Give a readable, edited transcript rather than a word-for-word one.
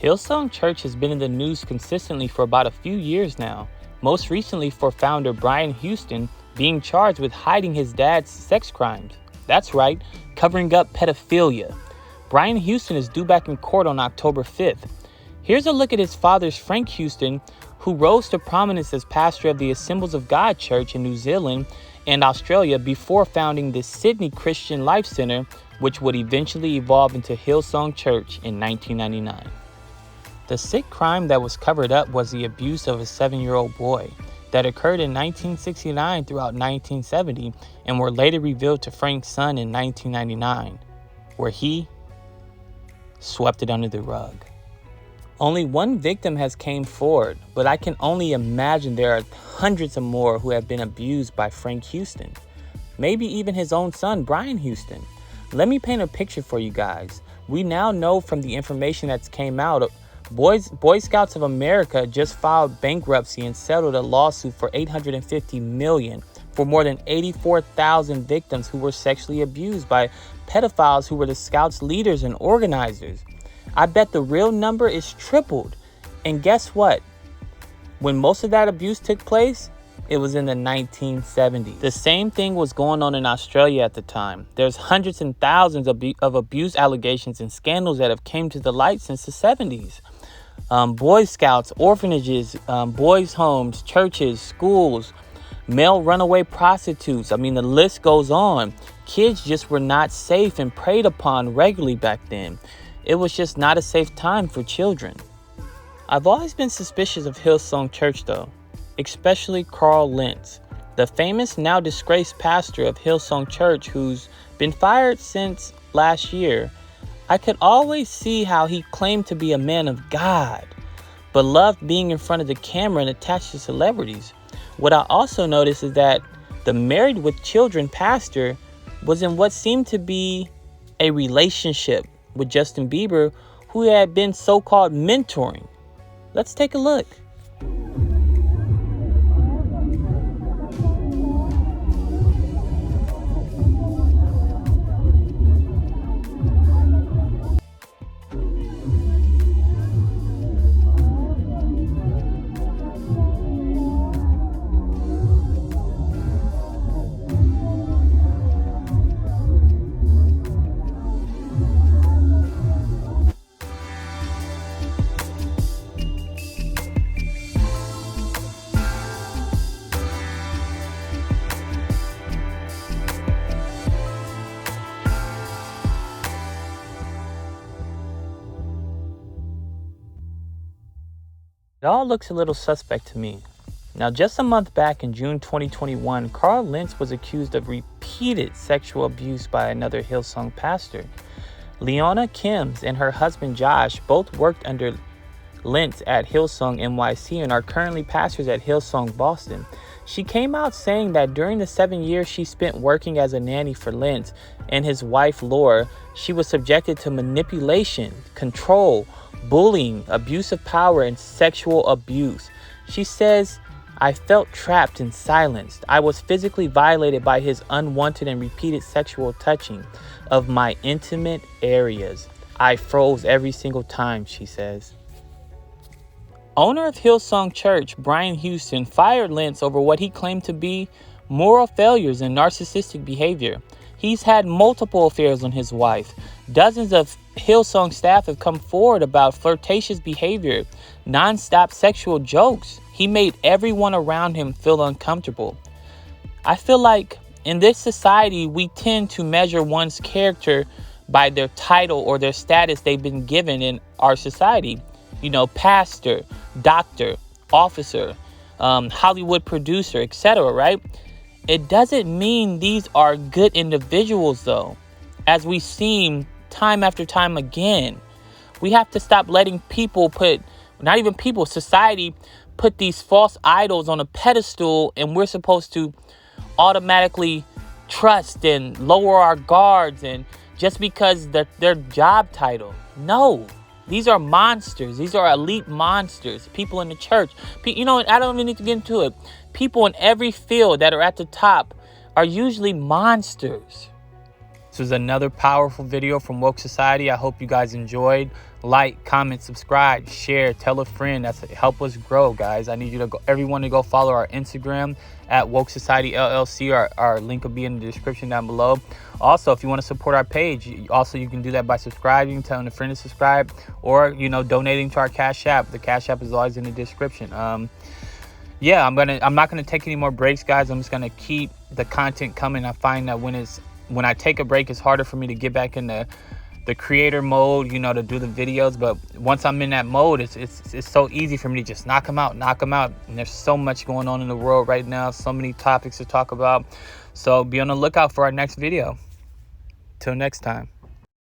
Hillsong Church has been in the news consistently for about a few years now, most recently for founder Brian Houston being charged with hiding his dad's sex crimes. That's right, covering up pedophilia. Brian Houston is due back in court on October 5th. Here's a look at his father's Frank Houston, who rose to prominence as pastor of the Assemblies of God Church in New Zealand and Australia before founding the Sydney Christian Life Center, which would eventually evolve into Hillsong Church in 1999. The sick crime that was covered up was the abuse of a 7-year-old boy that occurred in 1969 throughout 1970 and were later revealed to Frank's son in 1999, where he swept it under the rug. Only one victim has came forward, but I can only imagine there are hundreds of more who have been abused by Frank Houston. Maybe even his own son, Brian Houston. Let me paint a picture for you guys. We now know from the information that's came out, Boy Scouts of America just filed bankruptcy and settled a lawsuit for $850 million for more than 84,000 victims who were sexually abused by pedophiles who were the Scouts' leaders and organizers. I bet the real number is tripled. And guess what? When most of that abuse took place, it was in the 1970s. The same thing was going on in Australia at the time. There's hundreds and thousands of abuse allegations and scandals that have came to the light since the 70s. Boy Scouts, orphanages, boys' homes, churches, schools, male runaway prostitutes. I mean, the list goes on. Kids just were not safe and preyed upon regularly back then. It was just not a safe time for children. I've always been suspicious of Hillsong Church though, especially Carl Lentz, the famous now disgraced pastor of Hillsong Church who's been fired since last year. I could always see how he claimed to be a man of God, but loved being in front of the camera and attached to celebrities. What I also noticed is that the married with children pastor was in what seemed to be a relationship with Justin Beiber, who had been so-called mentoring. Let's take a look. It all looks a little suspect to me. Now, just a month back in June 2021, Carl Lentz was accused of repeated sexual abuse by another Hillsong pastor. Leona Kims and her husband Josh both worked under Lentz at Hillsong NYC and are currently pastors at Hillsong Boston. She came out saying that during the 7 years she spent working as a nanny for Lentz and his wife Laura, she was subjected to manipulation, control, bullying, abuse of power, and sexual abuse. She says, "I felt trapped and silenced. I was physically violated by his unwanted and repeated sexual touching of my intimate areas. I froze every single time," she says. Owner of Hillsong Church, Brian Houston, fired Lentz over what he claimed to be moral failures and narcissistic behavior. He's had multiple affairs on his wife. Dozens of Hillsong staff have come forward about flirtatious behavior, non-stop sexual jokes. He made everyone around him feel uncomfortable. I feel like in this society, we tend to measure one's character by their title or their status they've been given in our society. You know, pastor, doctor, officer, Hollywood producer, etc., right? It doesn't mean these are good individuals, though. As we've seen time after time again, we have to stop letting people society put these false idols on a pedestal, and we're supposed to automatically trust and lower our guards and just because their job title. No, these are monsters. These are elite monsters. People in the church. You know, I don't even need to get into it. People in every field that are at the top are usually monsters. This was another powerful video from Woke Society. I hope you guys enjoyed. Like, comment, subscribe, share, tell a friend. That's help us grow, guys. I need you to go, everyone to go follow our Instagram at Woke Society LLC. Our link will be in the description down below. Also, if you want to support our page, you can do that by subscribing, telling a friend to subscribe, or donating to our Cash App. The Cash App is always in the description. Yeah, I'm not gonna take any more breaks, guys. I'm just gonna keep the content coming. I find that when I take a break, it's harder for me to get back in the creator mode, to do the videos. But once I'm in that mode, it's so easy for me to just knock them out. And there's so much going on in the world right now, so many topics to talk about. So be on the lookout for our next video. Till next time.